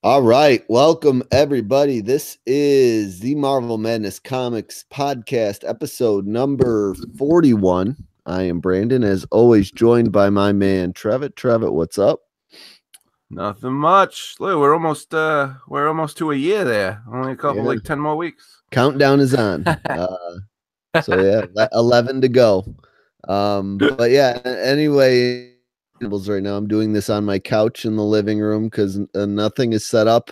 All right, welcome everybody. This is the Marvel Madness Comics podcast, episode number 41. I am Brandon, as always, joined by my man Trevitt. Trevitt, what's up? Nothing much. Look, we're almost to a year there. Only a couple, like 10 more weeks. Countdown is on. So yeah, 11 to go. But yeah, anyway, right now I'm doing this on my couch in the living room because nothing is set up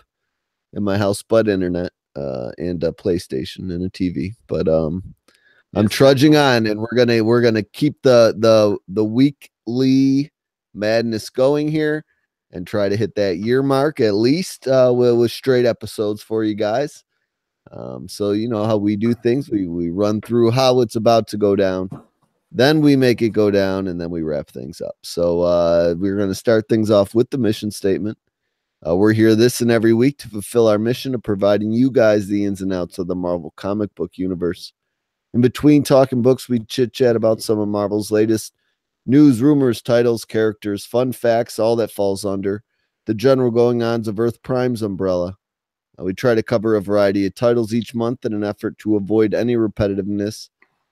in my house but internet and a PlayStation and a TV. But I'm trudging on, and we're gonna keep the weekly madness going here and try to hit that year mark at least with straight episodes for you guys. So you know how we do things. We run through how it's about to go down, then we make it go down, and then we wrap things up. So we're going to start things off with the mission statement. We're here this and every week to fulfill our mission of providing you guys the ins and outs of the Marvel comic book universe. In between talking books, we chit-chat about some of Marvel's latest news, rumors, titles, characters, fun facts, all that falls under the general going-ons of Earth Prime's umbrella. We try to cover a variety of titles each month in an effort to avoid any repetitiveness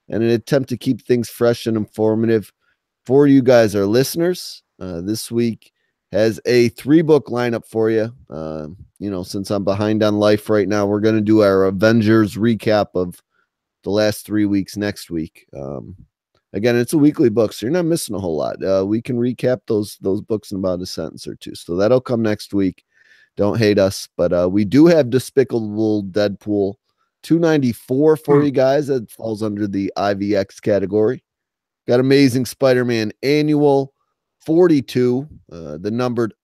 and an attempt to keep things fresh and informative for you guys, our listeners. This week has a 3-book lineup for you. Since I'm behind on life right now, we're going to do our Avengers recap of the last 3 weeks next week. Again, it's a weekly book, so you're not missing a whole lot. We can recap those books in about a sentence or two. So that'll come next week. Don't hate us, but we do have Despicable Deadpool 294 for you guys. That falls under the IVX category. Got Amazing Spider-Man Annual 42, the numbered,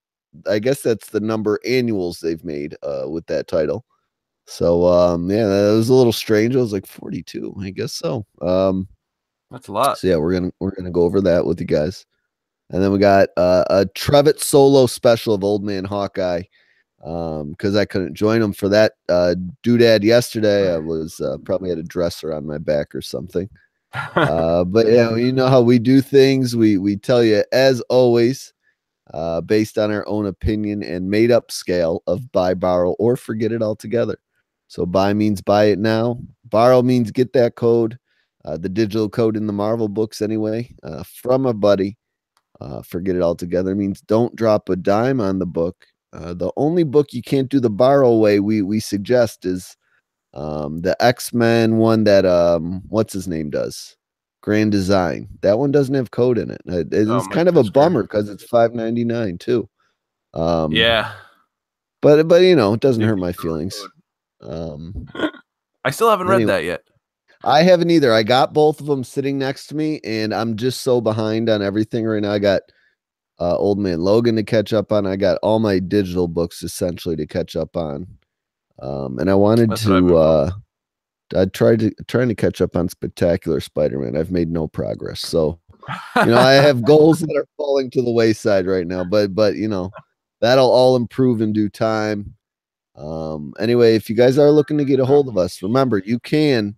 I guess that's the number annuals they've made with that title. So yeah, that was a little strange. I was like 42, I guess so. That's a lot. So yeah, we're gonna go over that with you guys, and then we got a Trevitt solo special of Old Man Hawkeye. Because I couldn't join him for that doodad yesterday. I was probably had a dresser on my back or something. But yeah, you know how we do things. We tell you, as always, based on our own opinion and made up scale of buy, borrow, or forget it altogether. So buy means buy it now. Borrow means get that code, the digital code in the Marvel books anyway, from a buddy. Forget it altogether means don't drop a dime on the book. The only book you can't do the borrow way we suggest is the X-Men one that what's his name does, Grand Design. That one doesn't have code in it. It's kind of a bummer because it's $5.99 too. Yeah, but you know, it doesn't hurt my feelings. I still haven't read that yet. I haven't either. I got both of them sitting next to me, and I'm just so behind on everything right now. I got Old Man Logan to catch up on. I got all my digital books essentially to catch up on. And I wanted I trying to catch up on Spectacular Spider-Man. I've made no progress. So, you know, I have goals that are falling to the wayside right now, but you know, that'll all improve in due time. Anyway, if you guys are looking to get a hold of us, remember, you can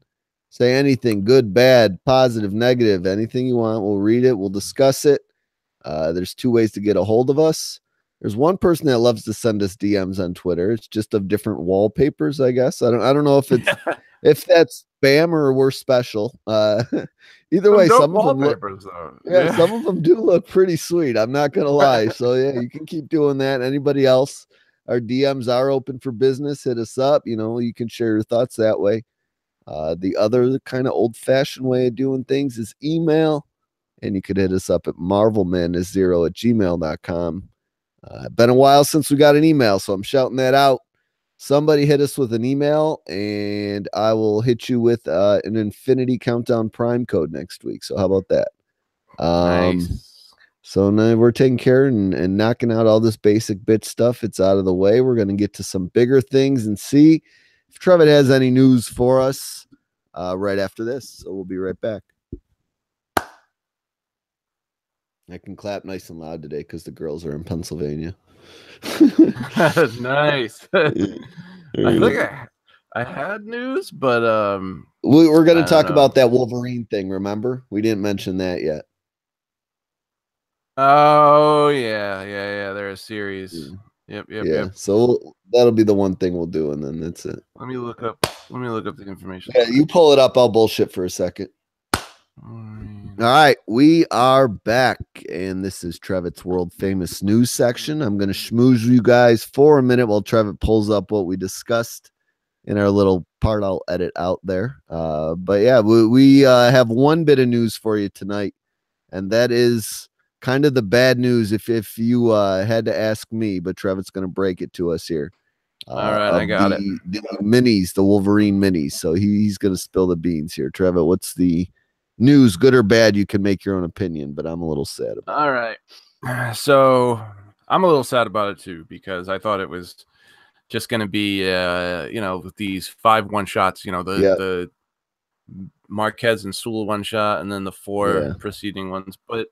say anything, good, bad, positive, negative, anything you want. We'll read it. We'll discuss it. There's 2 ways to get a hold of us. There's one person that loves to send us DMs on Twitter. It's just of different wallpapers, I guess. I don't know if it's if that's spam or we're special. Either way, some of them some of them do look pretty sweet. I'm not gonna lie. So yeah, you can keep doing that. Anybody else? Our DMs are open for business. Hit us up. You know, you can share your thoughts that way. The other kind of old-fashioned way of doing things is email. And you could hit us up at marvelmadness0@gmail.com. Been a while since we got an email, so I'm shouting that out. Somebody hit us with an email, and I will hit you with an Infinity Countdown Prime code next week. So how about that? Nice. So now we're taking care and knocking out all this basic bit stuff. It's out of the way. We're going to get to some bigger things and see if Trevitt has any news for us right after this. So we'll be right back. I can clap nice and loud today because the girls are in Pennsylvania. That's nice. I think I had news, but we're going to talk about that Wolverine thing. Remember, we didn't mention that yet. Oh yeah. They're a series. Yep. So that'll be the one thing we'll do, and then that's it. Let me look up the information. Yeah, you pull it up. I'll bullshit for a second. All right, we are back, and this is Trevitt's world famous news section. I'm going to schmooze you guys for a minute while Trevitt pulls up what we discussed in our little part. I'll edit out there. But yeah, we have one bit of news for you tonight, and that is kind of the bad news if you had to ask me, but Trevitt's going to break it to us here. All right, I got it. The minis, the Wolverine minis. So he's going to spill the beans here. Trevitt, what's the news, good or bad? You can make your own opinion, but I'm a little sad about it. All right. So I'm a little sad about it too, because I thought it was just going to be, with these 5 one-shots, the Marquez and Sewell one-shot, and then the 4 preceding ones. But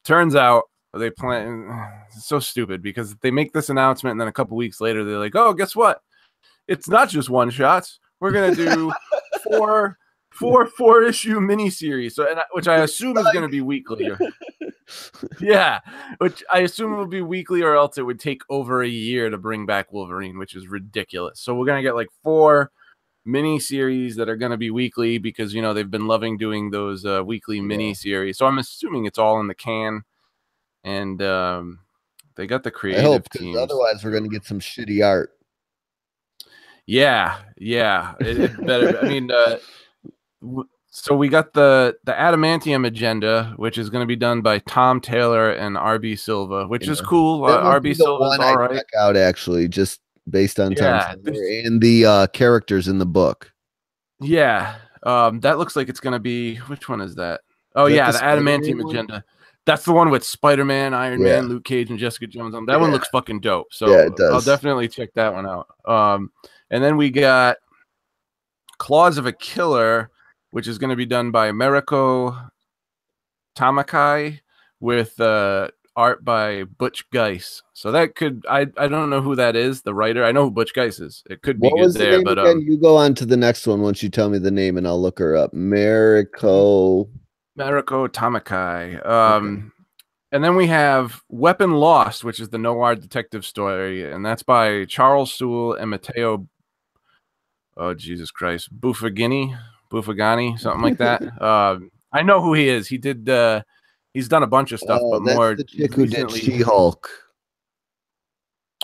turns out they plan. It's so stupid because they make this announcement, and then a couple weeks later, they're like, oh, guess what? It's not just one-shots. We're going to do 4-issue miniseries, which I assume is going to be weekly. Yeah, which I assume it will be weekly, or else it would take over a year to bring back Wolverine, which is ridiculous. So we're going to get like 4 miniseries that are going to be weekly because, they've been loving doing those weekly miniseries. So I'm assuming it's all in the can. And they got the creative teams. Otherwise, we're going to get some shitty art. Yeah. It better. I mean, so we got the Adamantium Agenda, which is going to be done by Tom Taylor and R.B. Silva, which is cool. R.B. Silva's all right. Check out, actually, just based on Tom Taylor and the characters in the book. Yeah, that looks like it's going to be. Which one is that? Oh, yeah, the Adamantium Agenda. That's the one with Spider-Man, Iron Man, Luke Cage, and Jessica Jones on. That one looks fucking dope. So it does. I'll definitely check that one out. And then we got Claws of a Killer, which is going to be done by Mariko Tamakai with art by Butch Geis. So that could, I don't know who that is, the writer. I know who Butch Geis is. It could be good there, but you go on to the next one once you tell me the name, and I'll look her up. Mariko Tamakai. And then we have Weapon Lost, which is the noir detective story, and that's by Charles Sewell and Matteo. Oh, Jesus Christ, Buffagani, something like that. I know who he is. He did. He's done a bunch of stuff, but more. The chick who did She-Hulk.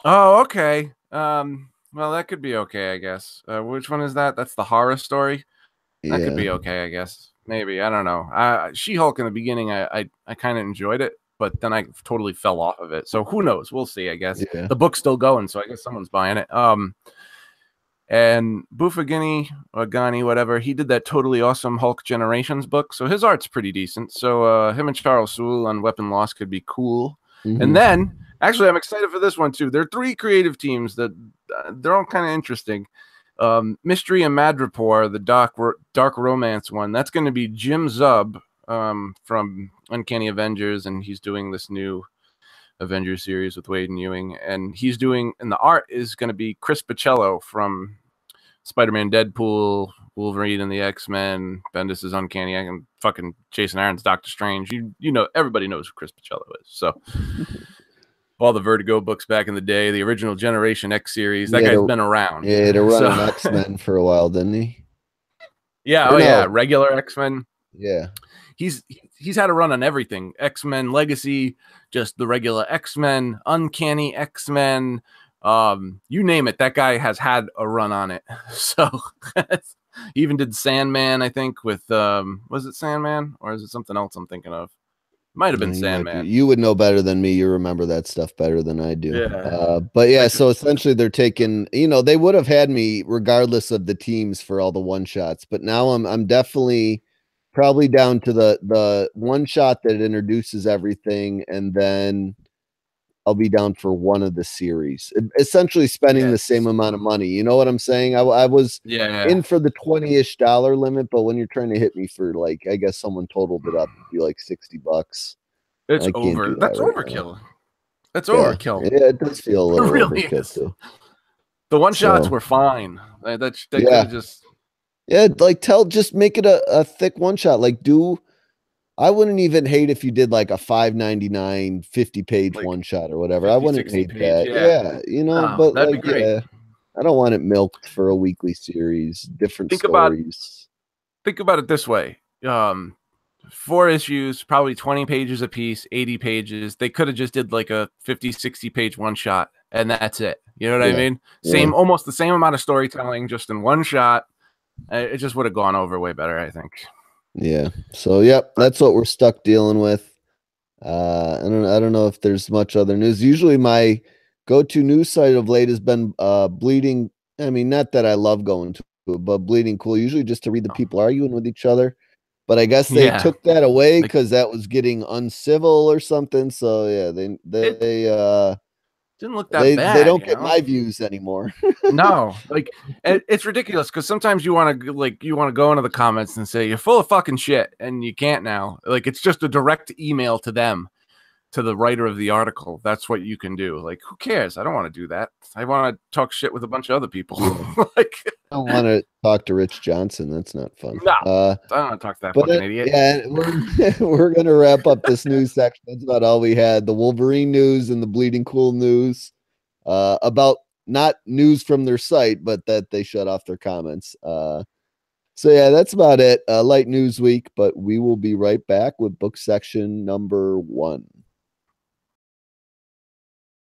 Oh, okay. Well, that could be okay, I guess. Which one is that? That's the horror story. That could be okay, I guess. Maybe, I don't know. She-Hulk in the beginning, I kind of enjoyed it, but then I totally fell off of it. So who knows? We'll see. I guess the book's still going, so I guess someone's buying it. And Buffagani or Gani, whatever, he did that totally awesome Hulk Generations book, so his art's pretty decent. So him and Charles Sewell on Weapon Lost could be cool. And then, actually, I'm excited for this one too. There are 3 creative teams that they're all kind of interesting. Mystery and Madripoor, the dark romance one, that's going to be Jim Zub from Uncanny Avengers, and he's doing this new Avengers series with Wade and Ewing, and the art is going to be Chris Bachalo from Spider-Man, Deadpool, Wolverine and the X-Men, Bendis is Uncanny, and fucking Jason Aaron's Doctor Strange. You know, everybody knows who Chris Bachalo is. So all the Vertigo books back in the day, the original Generation X series, that guy's been around. Yeah, to run an X-Men for a while, didn't he? Yeah, yeah, regular X-Men. Yeah. He's had a run on everything. X-Men Legacy, just the regular X-Men, Uncanny X-Men, you name it. That guy has had a run on it. So he even did Sandman, I think, with was it Sandman or is it something else I'm thinking of? Might have been Sandman. You would know better than me. You remember that stuff better than I do. Yeah. But yeah, so essentially they're taking, they would have had me regardless of the teams for all the one shots, but now I'm definitely probably down to the one shot that introduces everything, and then I'll be down for one of the series. Essentially spending the same amount of money. You know what I'm saying? I was in for the $20-ish limit, but when you're trying to hit me for, like, I guess someone totaled it up to be like $60. It's over. That's overkill. That's overkill. Yeah, it does feel a little overkill too. The one shots were fine. That could just. Yeah, like just make it a thick one shot. Like I wouldn't even hate if you did like a $5.99 50-page one shot or whatever. 50, I wouldn't hate that. Yeah, but that'd be great. I don't want it milked for a weekly series, different Think about stories. it this way. 4 issues, probably 20 pages a piece, 80 pages. They could have just did like a 50, 60 page one shot, and that's it. You know what I mean? Almost the same amount of storytelling, just in one shot. It just would have gone over way better, I think. Yeah. So, yep, that's what we're stuck dealing with. I don't know if there's much other news. Usually my go-to news site of late has been Bleeding. I mean, not that I love going to it, but Bleeding Cool, usually just to read the people arguing with each other. But I guess they took that away because that was getting uncivil or something. So yeah, they didn't look that bad. They don't get my views anymore. No, like it's ridiculous because sometimes you want to go into the comments and say you're full of fucking shit, and you can't now. Like it's just a direct email to them, to the writer of the article. That's what you can do. Like, who cares? I don't want to do that. I want to talk shit with a bunch of other people. Like, I don't want to talk to Rich Johnson. That's not fun. No, I don't want to talk to that fucking idiot. Yeah, we're gonna wrap up this news section. That's about all we had. The Wolverine news and the Bleeding Cool news. About not news from their site, but that they shut off their comments. So yeah, that's about it. Light news week, but we will be right back with book section number 1.